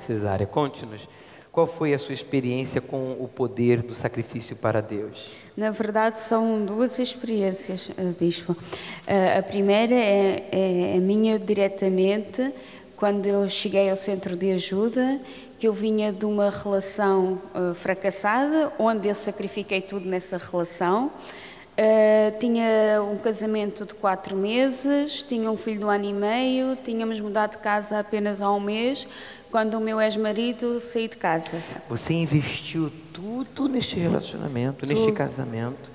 Cesárea, conte-nos, qual foi a sua experiência com o poder do sacrifício para Deus? Na verdade, são duas experiências, Bispo. A primeira é a minha diretamente, quando eu cheguei ao centro de ajuda, que eu vinha de uma relação fracassada, onde eu sacrifiquei tudo nessa relação. Tinha um casamento de 4 meses, tinha um filho de 1 ano e meio, tínhamos mudado de casa apenas há um mês, quando o meu ex-marido saiu de casa. Você investiu tudo neste relacionamento, neste casamento,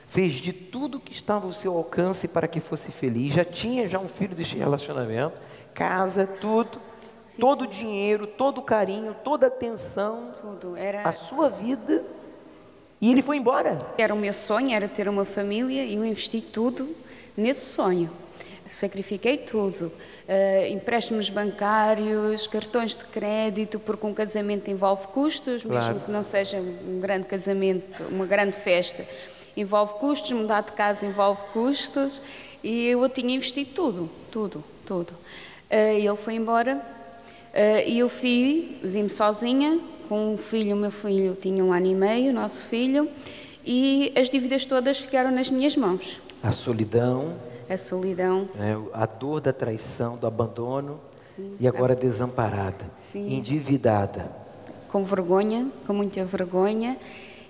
fez de tudo que estava ao seu alcance para que fosse feliz, já tinha um filho deste relacionamento, casa, tudo, Sim, todo o sim. dinheiro, todo o carinho, toda a atenção, Tudo. a sua vida, e ele foi embora. Era o meu sonho, era ter uma família, e eu investi tudo nesse sonho. Sacrifiquei tudo, empréstimos bancários, cartões de crédito, porque um casamento envolve custos, Claro. mesmo que não seja um grande casamento, uma grande festa, envolve custos, mudar de casa envolve custos, e eu tinha investido tudo. Ele foi embora, e eu vim-me sozinha, com um filho, o meu filho tinha 1 ano e meio, o nosso filho, e as dívidas todas ficaram nas minhas mãos. A solidão, A solidão. né, a dor da traição, do abandono, Sim. e agora desamparada, Sim. endividada, Com vergonha, com muita vergonha.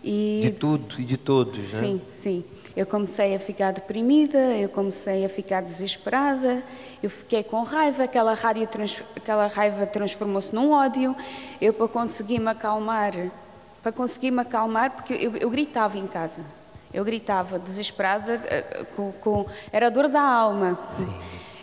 de E tudo e de todos, né? sim. Eu comecei a ficar deprimida, eu comecei a ficar desesperada, eu fiquei com raiva, aquela raiva transformou-se num ódio. Eu, para conseguir me acalmar, porque eu gritava em casa. Eu gritava desesperada, era a dor da alma. Sim.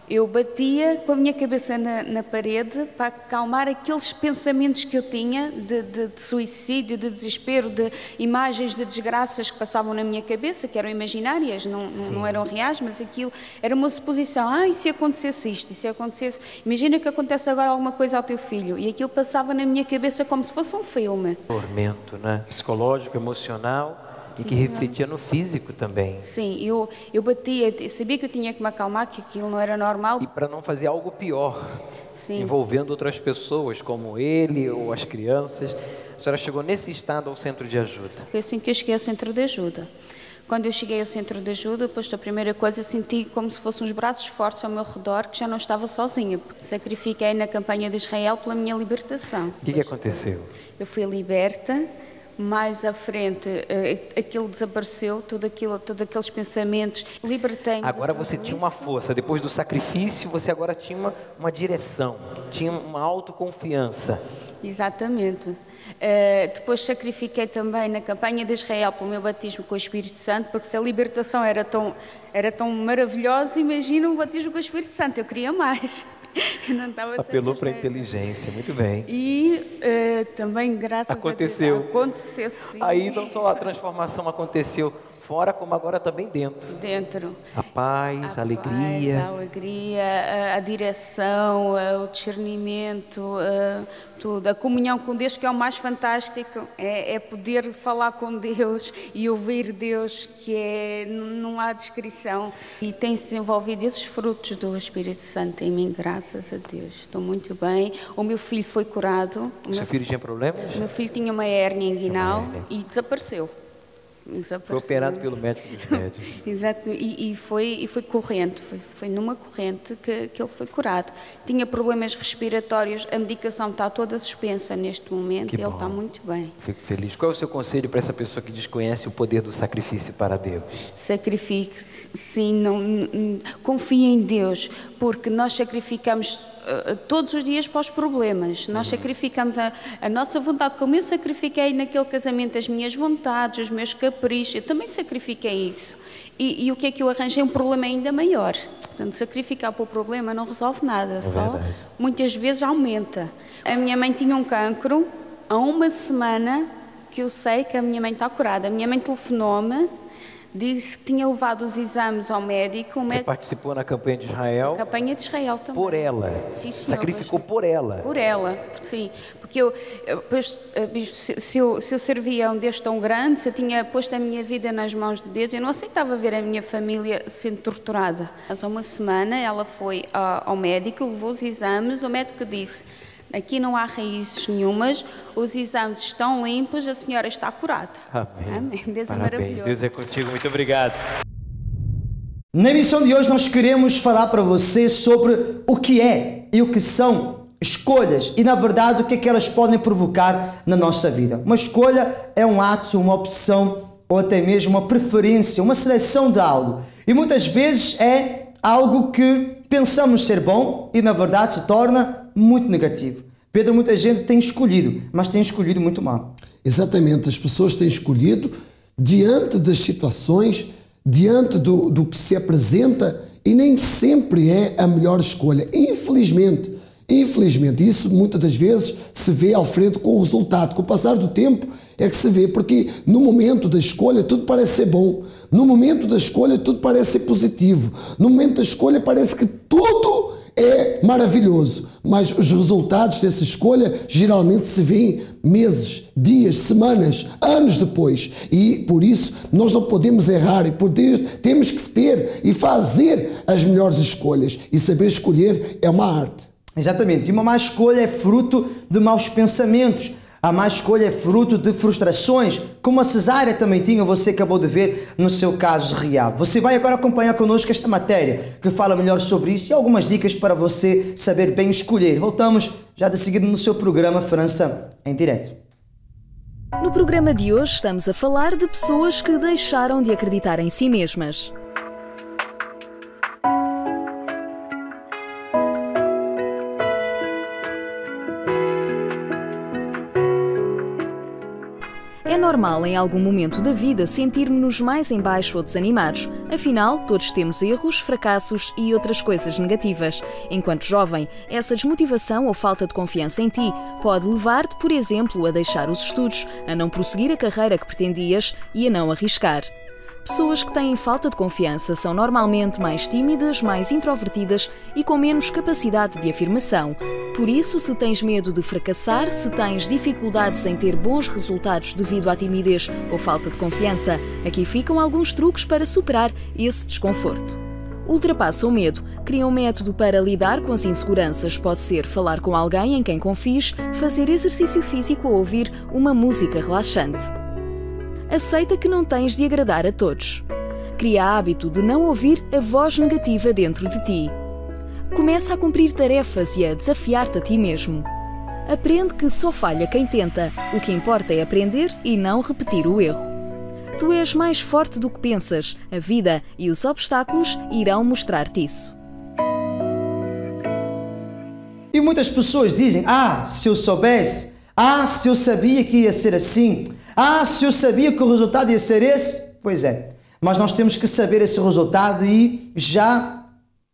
Eu batia com a minha cabeça na parede para acalmar aqueles pensamentos que eu tinha de suicídio, de desespero, de imagens de desgraças que passavam na minha cabeça, que eram imaginárias, não eram reais, mas aquilo era uma suposição. E se acontecesse isto? E se acontecesse... Imagina que acontece agora alguma coisa ao teu filho. E aquilo passava na minha cabeça como se fosse um filme. Tormento, né? Psicológico, emocional, e que refletia no físico também. Sim, eu batia, eu sabia que eu tinha que me acalmar, que aquilo não era normal. E para não fazer algo pior, Sim. envolvendo outras pessoas, como ele ou as crianças. A senhora chegou nesse estado ao centro de ajuda. Foi assim que eu cheguei ao centro de ajuda. Quando eu cheguei ao centro de ajuda, depois a primeira coisa, eu senti como se fossem uns braços fortes ao meu redor, que já não estava sozinha, porque sacrifiquei na campanha de Israel pela minha libertação. O que aconteceu? Eu fui liberta. Mais à frente, aquilo desapareceu, todos aqueles pensamentos, libertei-me. Agora você tinha uma força, depois do sacrifício, você agora tinha uma direção, tinha uma autoconfiança. Exatamente. Depois sacrifiquei também na campanha de Israel pelo meu batismo com o Espírito Santo, porque se a libertação era tão maravilhosa, imagina um batismo com o Espírito Santo, eu queria mais. Eu não estava Apelou para a satisfeita. inteligência, muito bem. E também, graças Aconteceu. a Deus, aconteceu sim. Aí não só a transformação aconteceu fora, como agora também dentro. Dentro. A paz, a alegria. Paz, a alegria, a direção, o discernimento, tudo. A comunhão com Deus, que é o mais fantástico, é poder falar com Deus e ouvir Deus, que não há descrição. E tem-se desenvolvido esses frutos do Espírito Santo em mim, graças a Deus. Estou muito bem. O meu filho foi curado. O seu filho tinha problemas? O meu filho tinha uma hérnia inguinal hérnia. e desapareceu. Foi operado pelo médico dos médicos. Exato, e foi corrente, foi numa corrente que ele foi curado. Tinha problemas respiratórios, a medicação está toda suspensa neste momento e ele está muito bem. Fico feliz. Qual é o seu conselho para essa pessoa que desconhece o poder do sacrifício para Deus? Sacrifique-se, sim, confie em Deus, porque nós sacrificamos todos os dias para os problemas. Nós sacrificamos a nossa vontade, como eu sacrifiquei naquele casamento as minhas vontades, os meus caprichos, eu também sacrifiquei isso. E o que é que eu arranjei? Um problema ainda maior. Portanto, sacrificar para o problema não resolve nada, Verdade. Muitas vezes aumenta. A minha mãe tinha um cancro, há uma semana que eu sei que a minha mãe está curada. A minha mãe telefonou-me, disse que tinha levado os exames ao médico. Você participou na campanha de Israel? Campanha de Israel também. Por ela? Sim, senhor. Sacrificou por ela? Por ela, sim. Porque se eu servia a um Deus tão grande, se eu tinha posto a minha vida nas mãos de Deus, eu não aceitava ver a minha família sendo torturada. Mas há uma semana ela foi ao médico, levou os exames, o médico disse: Aqui não há raízes nenhumas, os exames estão limpos, a senhora está curada. Amém. Amém. Deus é Parabéns. maravilhoso. Deus é contigo. Muito obrigado. Na emissão de hoje nós queremos falar para você sobre o que é e o que são escolhas e, na verdade, o que é que elas podem provocar na nossa vida. Uma escolha é um ato, uma opção ou até mesmo uma preferência, uma seleção de algo. E muitas vezes é algo que pensamos ser bom e, na verdade, se torna muito negativo. Pedro, muita gente tem escolhido, mas tem escolhido muito mal. Exatamente, as pessoas têm escolhido diante das situações, diante do que se apresenta, e nem sempre é a melhor escolha. Infelizmente, isso muitas das vezes se vê, Alfredo, com o resultado. Com o passar do tempo é que se vê, porque no momento da escolha tudo parece ser bom, no momento da escolha tudo parece ser positivo, no momento da escolha parece que tudo é maravilhoso, mas os resultados dessa escolha geralmente se vêem meses, dias, semanas, anos depois, e por isso nós não podemos errar e temos que ter e fazer as melhores escolhas, e saber escolher é uma arte. Exatamente, e uma má escolha é fruto de maus pensamentos. A má escolha é fruto de frustrações, como a cesárea também tinha, você acabou de ver no seu caso real. Você vai agora acompanhar connosco esta matéria, que fala melhor sobre isso e algumas dicas para você saber bem escolher. Voltamos já de seguida no seu programa França em Direto. No programa de hoje estamos a falar de pessoas que deixaram de acreditar em si mesmas. É normal em algum momento da vida sentirmos-nos mais em baixo ou desanimados. Afinal, todos temos erros, fracassos e outras coisas negativas. Enquanto jovem, essa desmotivação ou falta de confiança em ti pode levar-te, por exemplo, a deixar os estudos, a não prosseguir a carreira que pretendias e a não arriscar. Pessoas que têm falta de confiança são normalmente mais tímidas, mais introvertidas e com menos capacidade de afirmação. Por isso, se tens medo de fracassar, se tens dificuldades em ter bons resultados devido à timidez ou falta de confiança, aqui ficam alguns truques para superar esse desconforto. Ultrapassa o medo. Cria um método para lidar com as inseguranças. Pode ser falar com alguém em quem confies, fazer exercício físico ou ouvir uma música relaxante. Aceita que não tens de agradar a todos. Cria hábito de não ouvir a voz negativa dentro de ti. Começa a cumprir tarefas e a desafiar-te a ti mesmo. Aprende que só falha quem tenta. O que importa é aprender e não repetir o erro. Tu és mais forte do que pensas. A vida e os obstáculos irão mostrar-te isso. E muitas pessoas dizem, se eu soubesse, se eu sabia que ia ser assim, se eu sabia que o resultado ia ser esse. Pois é, mas nós temos que saber esse resultado e já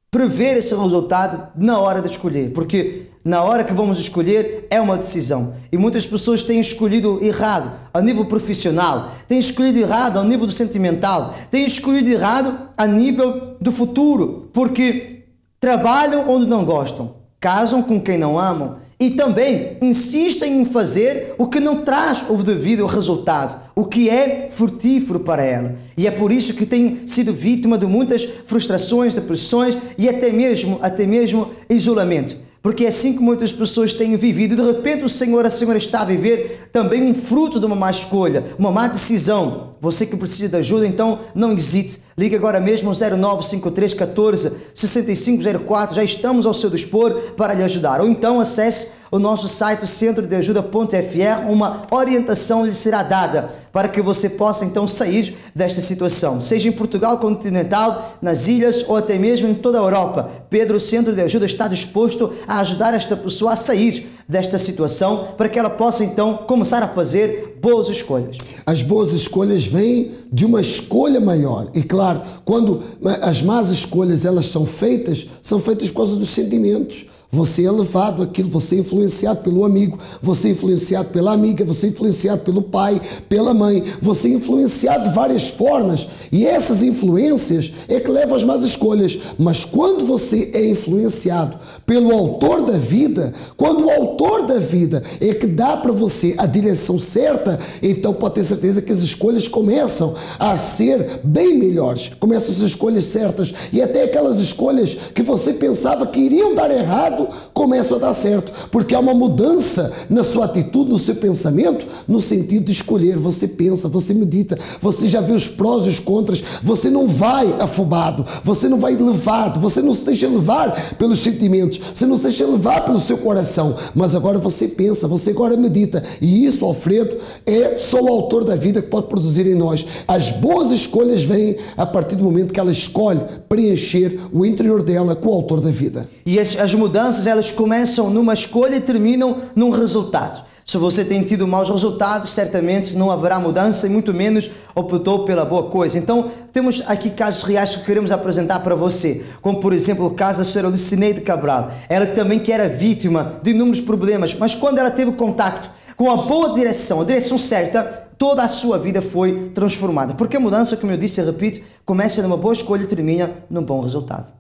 prever esse resultado na hora de escolher, porque na hora que vamos escolher é uma decisão. E muitas pessoas têm escolhido errado a nível profissional, têm escolhido errado ao nível do sentimental, têm escolhido errado a nível do futuro, porque trabalham onde não gostam, casam com quem não amam, e também insistem em fazer o que não traz o devido resultado, o que é frutífero para ela. E é por isso que tem sido vítima de muitas frustrações, depressões e até mesmo isolamento. Porque é assim que muitas pessoas têm vivido. De repente a senhora está a viver também um fruto de uma má escolha, uma má decisão. Você que precisa de ajuda, então não hesite. Ligue agora mesmo ao 0953 14 6504. Já estamos ao seu dispor para lhe ajudar. Ou então acesse o nosso site centrodeajuda.fr. Uma orientação lhe será dada para que você possa então sair desta situação. Seja em Portugal continental, nas ilhas ou até mesmo em toda a Europa. Pedro, o Centro de Ajuda, está disposto a ajudar esta pessoa a sair desta situação para que ela possa então começar a fazer boas escolhas. As boas escolhas vêm de uma escolha maior. E claro, quando as más escolhas elas são feitas por causa dos sentimentos. Você é levado àquilo, você é influenciado pelo amigo, você é influenciado pela amiga, você é influenciado pelo pai, pela mãe, você é influenciado de várias formas e essas influências é que levam às más escolhas. Mas quando você é influenciado pelo autor da vida, quando o autor da vida é que dá para você a direção certa, então pode ter certeza que as escolhas começam a ser bem melhores, começam as escolhas certas e até aquelas escolhas que você pensava que iriam dar errado, errado começam a dar certo, porque há uma mudança na sua atitude, no seu pensamento, no sentido de escolher. Você pensa, você medita, você já vê os prós e os contras, você não vai afobado, você não vai levado, você não se deixa levar pelos sentimentos, você não se deixa levar pelo seu coração, mas agora você pensa, você agora medita, e isso, Alfredo, é só o autor da vida que pode produzir em nós. As boas escolhas vêm a partir do momento que ela escolhe preencher o interior dela com o autor da vida. E as mudanças, elas começam numa escolha e terminam num resultado. Se você tem tido maus resultados, certamente não haverá mudança e muito menos optou pela boa coisa. Então, temos aqui casos reais que queremos apresentar para você, como por exemplo o caso da senhora Lucineide Cabral. Ela também que era vítima de inúmeros problemas, mas quando ela teve contato com a boa direção, a direção certa, toda a sua vida foi transformada. Porque a mudança, como eu disse e repito, começa numa boa escolha e termina num bom resultado.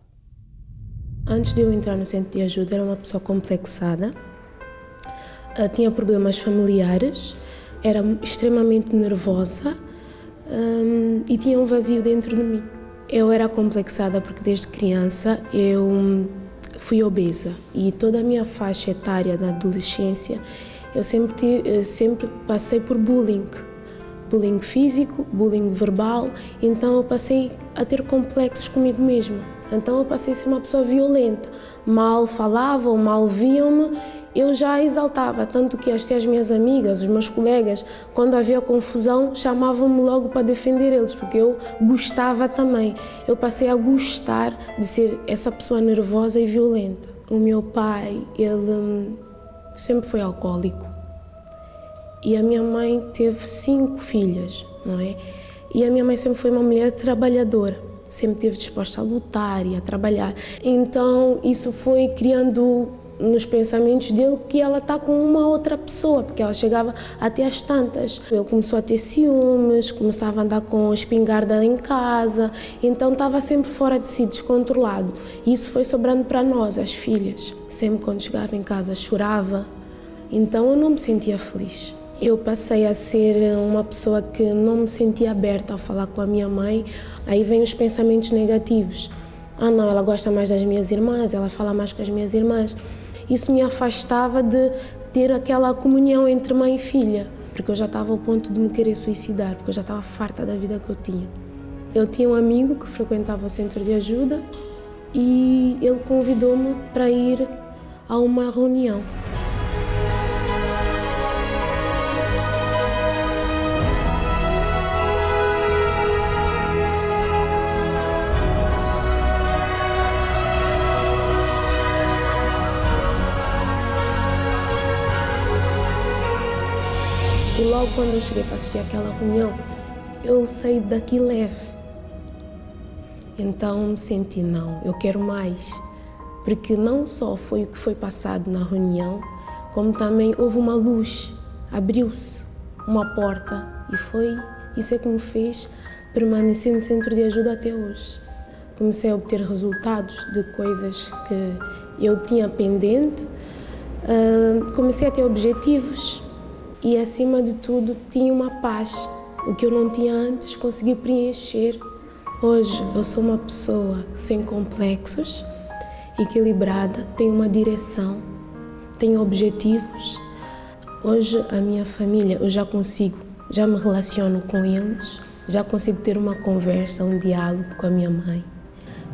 Antes de eu entrar no centro de ajuda, era uma pessoa complexada. Tinha problemas familiares, era extremamente nervosa e tinha um vazio dentro de mim. Eu era complexada porque desde criança eu fui obesa e toda a minha faixa etária da adolescência eu sempre passei por bullying. Bullying físico, bullying verbal, então eu passei a ter complexos comigo mesma. Então eu passei a ser uma pessoa violenta. Mal falavam, mal viam-me, eu já exaltava, tanto que as minhas amigas, os meus colegas, quando havia confusão, chamavam-me logo para defender eles, porque eu gostava também. Eu passei a gostar de ser essa pessoa nervosa e violenta. O meu pai, ele sempre foi alcoólico. E a minha mãe teve 5 filhas, não é? E a minha mãe sempre foi uma mulher trabalhadora, sempre esteve disposta a lutar e a trabalhar. Então isso foi criando nos pensamentos dele que ela está com uma outra pessoa, porque ela chegava até às tantas. Ele começou a ter ciúmes, começava a andar com a espingarda em casa, então estava sempre fora de si, descontrolado. E isso foi sobrando para nós, as filhas. Sempre quando chegava em casa chorava, então eu não me sentia feliz. Eu passei a ser uma pessoa que não me sentia aberta ao falar com a minha mãe. Aí vêm os pensamentos negativos. Ah não, ela gosta mais das minhas irmãs, ela fala mais com as minhas irmãs. Isso me afastava de ter aquela comunhão entre mãe e filha, porque eu já estava ao ponto de me querer suicidar, porque eu já estava farta da vida que eu tinha. Eu tinha um amigo que frequentava o centro de ajuda e ele convidou-me para ir a uma reunião. E logo quando eu cheguei para assistir àquela reunião, eu saí daqui leve. Então me senti, não, eu quero mais. Porque não só foi o que foi passado na reunião, como também houve uma luz, abriu-se uma porta e foi isso é que me fez permanecer no centro de ajuda até hoje. Comecei a obter resultados de coisas que eu tinha pendente, comecei a ter objetivos. E, acima de tudo, tinha uma paz. O que eu não tinha antes, consegui preencher. Hoje, eu sou uma pessoa sem complexos, equilibrada, tenho uma direção, tenho objetivos. Hoje, a minha família, eu já me relaciono com eles, já consigo ter uma conversa, um diálogo com a minha mãe.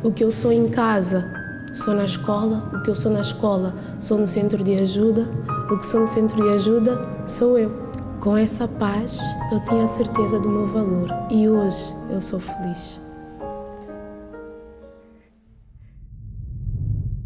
O que eu sou em casa, sou na escola. O que eu sou na escola, sou no centro de ajuda. O que sou no centro de ajuda, sou eu. Com essa paz, eu tinha a certeza do meu valor e hoje eu sou feliz.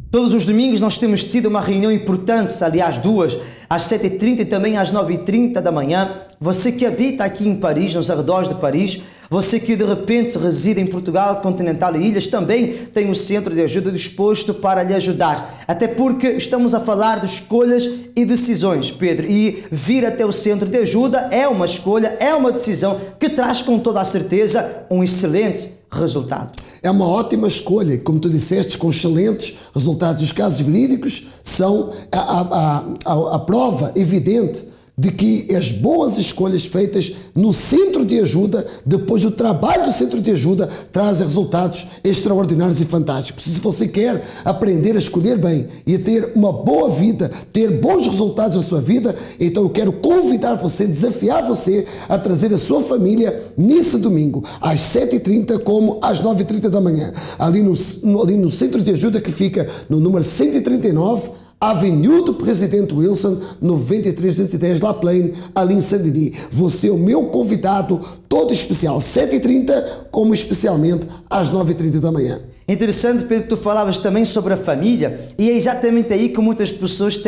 Todos os domingos nós temos tido uma reunião importante, aliás 2, às 7h30 e também às 9h30 da manhã. Você que habita aqui em Paris, nos arredores de Paris, você que de repente reside em Portugal, continental e ilhas, também tem um centro de ajuda disposto para lhe ajudar. Até porque estamos a falar de escolhas e decisões, Pedro. E vir até o centro de ajuda é uma escolha, é uma decisão que traz com toda a certeza um excelente resultado. É uma ótima escolha, como tu disseste, com excelentes resultados. Os casos verídicos são a prova evidente de que as boas escolhas feitas no centro de ajuda, depois do trabalho do centro de ajuda, trazem resultados extraordinários e fantásticos. Se você quer aprender a escolher bem e a ter uma boa vida, ter bons resultados na sua vida, então eu quero convidar você, desafiar você a trazer a sua família nesse domingo, às 7h30 como às 9h30 da manhã, ali no centro de ajuda que fica no número 139, Avenida do Presidente Wilson, 9310 La Plaine, ali em Saint-Denis. Você é o meu convidado todo especial, 7h30, como especialmente às 9h30 da manhã. Interessante, Pedro, tu falavas também sobre a família, e é exatamente aí que muitas pessoas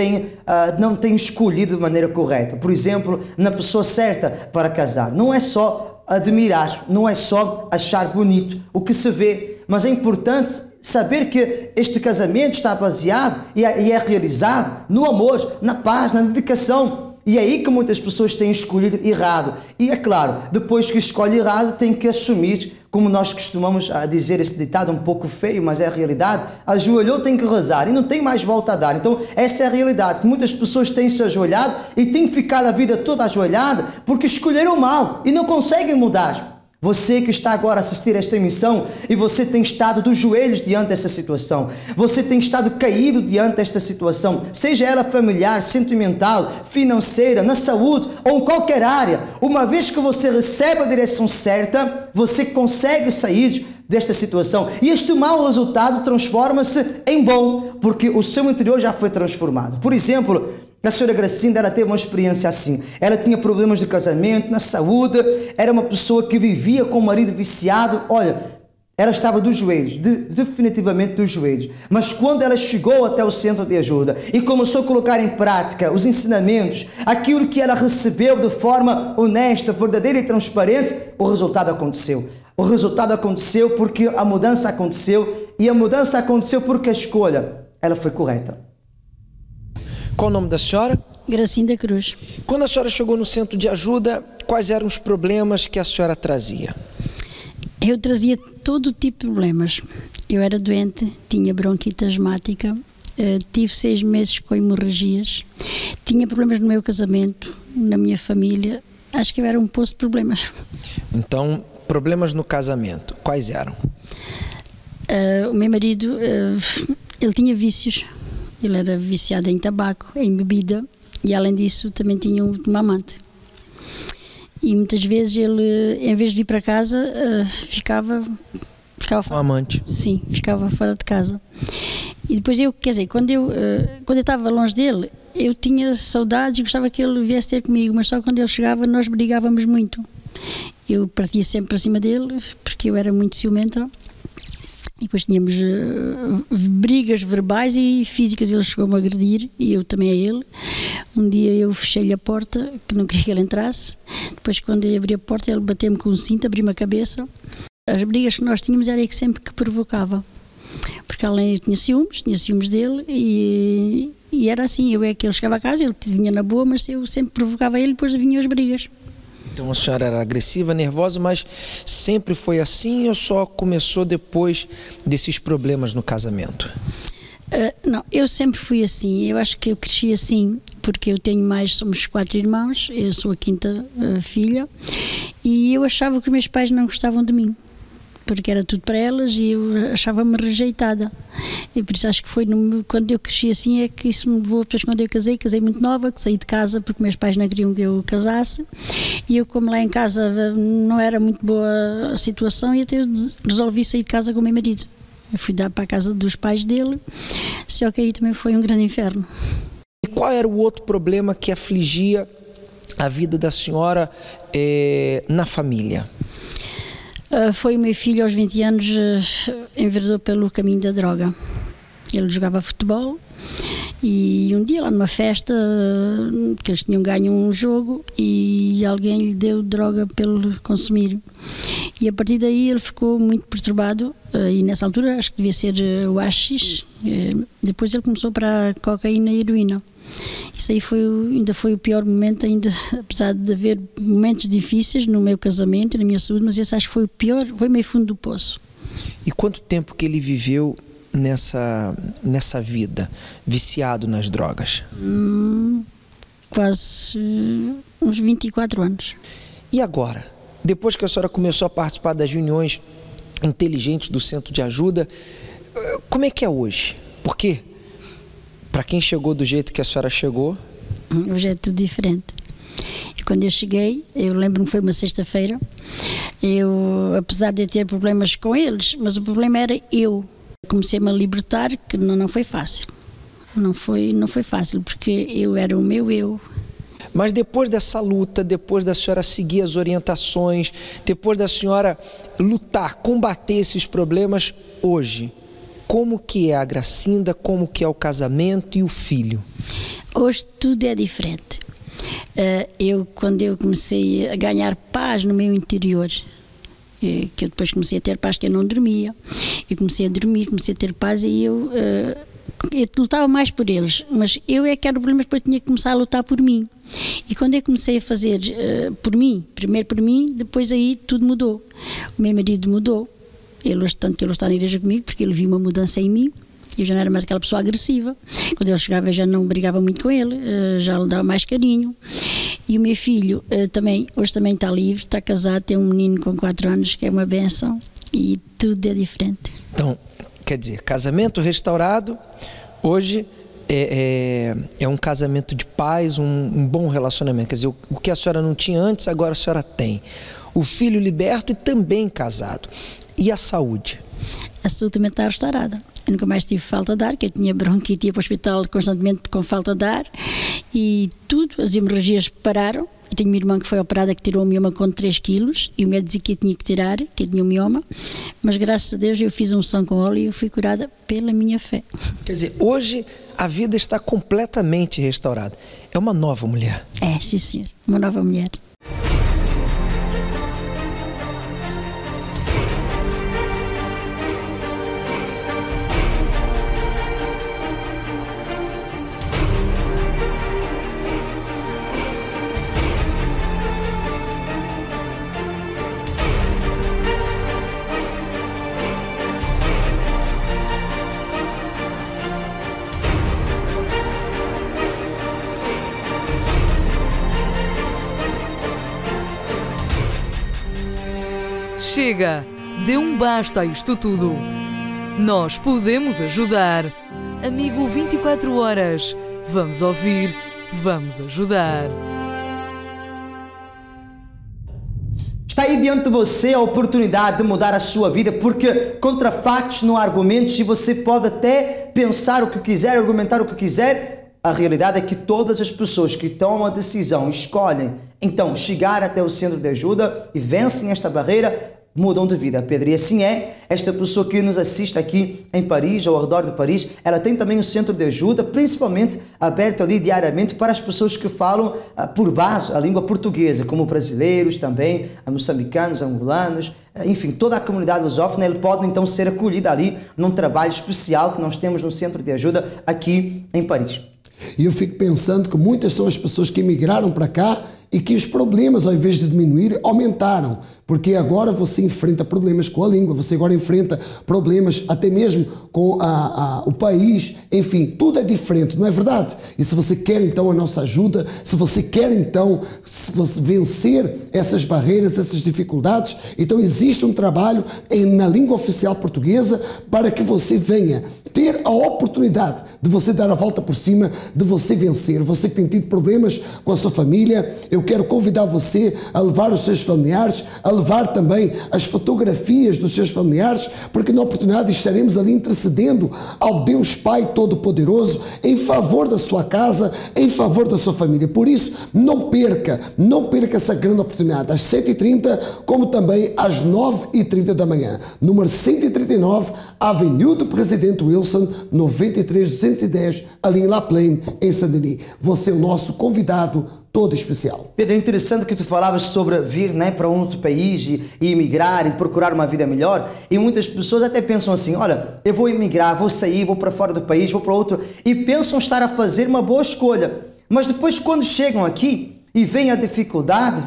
não têm escolhido de maneira correta. Por exemplo, na pessoa certa para casar. Não é só admirar, não é só achar bonito o que se vê, mas é importante saber que este casamento está baseado e é realizado no amor, na paz, na dedicação. E é aí que muitas pessoas têm escolhido errado. E é claro, depois que escolhe errado, tem que assumir, como nós costumamos dizer esse ditado um pouco feio, mas é a realidade, ajoelhou, tem que rezar e não tem mais volta a dar. Então essa é a realidade. Muitas pessoas têm se ajoelhado e têm ficado a vida toda ajoelhada porque escolheram mal e não conseguem mudar. Você que está agora a assistir a esta emissão e você tem estado dos joelhos diante dessa situação, você tem estado caído diante desta situação, seja ela familiar, sentimental, financeira, na saúde ou em qualquer área, uma vez que você recebe a direção certa, você consegue sair desta situação e este mau resultado transforma-se em bom, porque o seu interior já foi transformado. Por exemplo, a senhora Gracinda, ela teve uma experiência assim. Ela tinha problemas de casamento, na saúde, era uma pessoa que vivia com o marido viciado. Olha, ela estava dos joelhos, definitivamente dos joelhos. Mas quando ela chegou até o centro de ajuda e começou a colocar em prática os ensinamentos, aquilo que ela recebeu de forma honesta, verdadeira e transparente, o resultado aconteceu. O resultado aconteceu porque a mudança aconteceu, e a mudança aconteceu porque a escolha, ela foi correta. Qual o nome da senhora? Gracinda Cruz. Quando a senhora chegou no centro de ajuda, quais eram os problemas que a senhora trazia? Eu trazia todo tipo de problemas. Eu era doente, tinha bronquite asmática, tive 6 meses com hemorragias, tinha problemas no meu casamento, na minha família. Acho que eu era um poço de problemas. Então, problemas no casamento, quais eram? O meu marido, ele tinha vícios. Ele era viciado em tabaco, em bebida, e além disso também tinha uma amante. E muitas vezes ele, em vez de vir para casa, ficava fora. Amante? Sim, ficava fora de casa. E depois eu, quer dizer, quando eu estava longe dele, eu tinha saudades e gostava que ele viesse ter comigo, mas só quando ele chegava nós brigávamos muito. Eu partia sempre para cima dele, porque eu era muito ciumenta. E depois tínhamos brigas verbais e físicas. Ele chegou-me a agredir e eu também a ele. Um dia eu fechei-lhe a porta, que não queria que ele entrasse. Depois, quando eu abri a porta, ele bateu-me com um cinto, abriu-me a cabeça. As brigas que nós tínhamos era sempre que provocava. Porque além tinha ciúmes dele e era assim. Eu é que ele chegava a casa, ele vinha na boa, mas eu sempre provocava ele e depois vinham as brigas. Então a senhora era agressiva, nervosa, mas sempre foi assim ou só começou depois desses problemas no casamento? Não, eu sempre fui assim. Eu acho que eu cresci assim, porque somos 4 irmãos, eu sou a 5ª filha, e eu achava que os meus pais não gostavam de mim, porque era tudo para elas e eu achava-me rejeitada. E por isso acho que foi quando eu cresci assim é que isso me levou. Depois quando eu casei muito nova, que saí de casa porque meus pais não queriam que eu casasse, e eu, como lá em casa não era muito boa a situação, e até eu resolvi sair de casa com o meu marido. Eu fui dar para a casa dos pais dele, só que aí também foi um grande inferno. E qual era o outro problema que afligia a vida da senhora na família? Foi o meu filho, aos 20 anos, enveredou pelo caminho da droga. Ele jogava futebol e um dia lá numa festa, que eles tinham ganho um jogo e alguém lhe deu droga pelo consumir. E a partir daí ele ficou muito perturbado e nessa altura acho que devia ser o AX. Depois ele começou para a cocaína e heroína. Isso aí ainda foi o pior momento, ainda, apesar de haver momentos difíceis no meu casamento, na minha saúde, mas esse acho que foi o pior, foi meio fundo do poço. E quanto tempo que ele viveu nessa vida, viciado nas drogas? quase uns 24 anos. E agora? Depois que a senhora começou a participar das reuniões inteligentes do Centro de Ajuda, como é que é hoje? Porque, para quem chegou do jeito que a senhora chegou... Hoje é tudo diferente. E quando eu cheguei, eu lembro-me que foi uma sexta-feira, eu, apesar de ter problemas com eles, mas o problema era eu. Comecei-me a libertar, que não foi fácil. Não foi fácil, porque eu era o meu eu. Mas depois dessa luta, depois da senhora seguir as orientações, depois da senhora lutar, combater esses problemas, hoje, como que é a Gracinda, como que é o casamento e o filho? Hoje tudo é diferente. Quando eu comecei a ganhar paz no meu interior, que eu depois comecei a ter paz, que eu não dormia, eu comecei a dormir, comecei a ter paz, e eu lutava mais por eles, mas eu é que era o problema, depois tinha que começar a lutar por mim. E quando eu comecei a fazer por mim, primeiro por mim, depois aí tudo mudou. O meu marido mudou, tanto que ele está na igreja comigo, porque ele viu uma mudança em mim. Eu já não era mais aquela pessoa agressiva. Quando ele chegava, eu já não brigava muito com ele, já lhe dava mais carinho. E o meu filho hoje também está livre, está casado, tem um menino com 4 anos, que é uma bênção, e tudo é diferente. Então, quer dizer, casamento restaurado, hoje é um casamento de paz, um bom relacionamento. Quer dizer, o que a senhora não tinha antes, agora a senhora tem. O filho liberto e também casado. E a saúde? A saúde também está restaurada. Eu nunca mais tive falta de ar, que eu tinha bronquite, ia para o hospital constantemente com falta de ar, e tudo, as hemorragias pararam. Eu tenho uma irmã que foi operada, que tirou um mioma com 3 quilos, e o médico dizia que eu tinha que tirar, que eu tinha um mioma, mas graças a Deus eu fiz unção com óleo e eu fui curada pela minha fé. Quer dizer, hoje a vida está completamente restaurada. É uma nova mulher. É, sim senhor, uma nova mulher. Chega, dê um basta a isto tudo. Nós podemos ajudar. Amigo 24 horas. Vamos ouvir, vamos ajudar. Está aí diante de você a oportunidade de mudar a sua vida, porque contra factos não há argumentos, e você pode até pensar o que quiser, argumentar o que quiser. A realidade é que todas as pessoas que tomam a decisão, escolhem então chegar até o centro de ajuda e vencem esta barreira, mudam de vida, Pedro. E assim é, esta pessoa que nos assiste aqui em Paris, ou ao redor de Paris, ela tem também um centro de ajuda, principalmente aberto ali diariamente para as pessoas que falam por base a língua portuguesa, como brasileiros também, moçambicanos, angolanos, enfim, toda a comunidade lusófona. Ele pode então ser acolhida ali num trabalho especial que nós temos no centro de ajuda aqui em Paris. E eu fico pensando que muitas são as pessoas que emigraram para cá e que os problemas, ao invés de diminuir, aumentaram. Porque agora você enfrenta problemas com a língua, você agora enfrenta problemas até mesmo com o país, enfim, tudo é diferente, não é verdade? E se você quer então a nossa ajuda, se você quer então vencer essas barreiras, essas dificuldades, então existe um trabalho na língua oficial portuguesa para que você venha ter a oportunidade de você dar a volta por cima, de você vencer. Você que tem tido problemas com a sua família, eu quero convidar você a levar os seus familiares, a levar também as fotografias dos seus familiares, porque na oportunidade estaremos ali intercedendo ao Deus Pai Todo-Poderoso em favor da sua casa, em favor da sua família. Por isso, não perca essa grande oportunidade, às 7h30, como também às 9h30 da manhã, número 139, Avenida do Presidente Wilson, 93210, ali em La Plaine, em Saint-Denis. Você é o nosso convidado todo especial. Pedro, é interessante que tu falavas sobre vir, né, para um outro país e emigrar e procurar uma vida melhor, e muitas pessoas até pensam assim, olha, eu vou emigrar, vou sair, vou para fora do país, vou para outro, e pensam estar a fazer uma boa escolha, mas depois quando chegam aqui e vem a dificuldade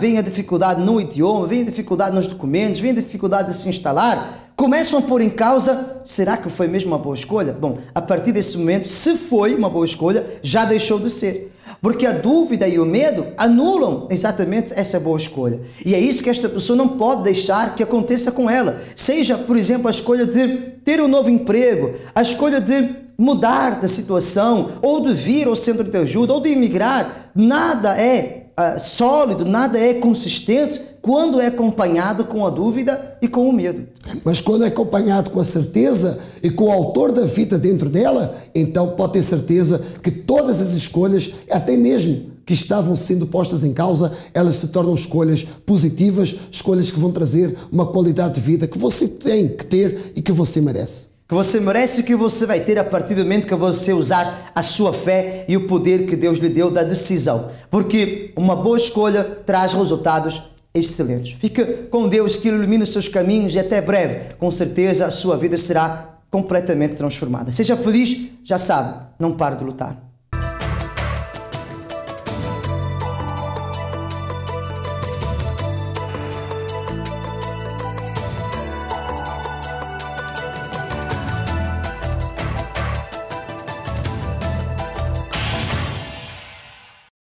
no idioma, vem a dificuldade nos documentos, vem a dificuldade de se instalar, começam a pôr em causa, será que foi mesmo uma boa escolha? Bom, a partir desse momento, se foi uma boa escolha, já deixou de ser. Porque a dúvida e o medo anulam exatamente essa boa escolha. E é isso que esta pessoa não pode deixar que aconteça com ela. Seja, por exemplo, a escolha de ter um novo emprego, a escolha de mudar de situação, ou de vir ao centro de ajuda, ou de emigrar. Nada é sólido, nada é consistente quando é acompanhado com a dúvida e com o medo. Mas quando é acompanhado com a certeza e com o autor da vida dentro dela, então pode ter certeza que todas as escolhas, até mesmo que estavam sendo postas em causa, elas se tornam escolhas positivas, escolhas que vão trazer uma qualidade de vida que você tem que ter e que você merece. Que você merece e que você vai ter a partir do momento que você usar a sua fé e o poder que Deus lhe deu da decisão. Porque uma boa escolha traz resultados excelentes. Fica com Deus, que ilumina os seus caminhos, e até breve, com certeza a sua vida será completamente transformada. Seja feliz, já sabe, não pare de lutar.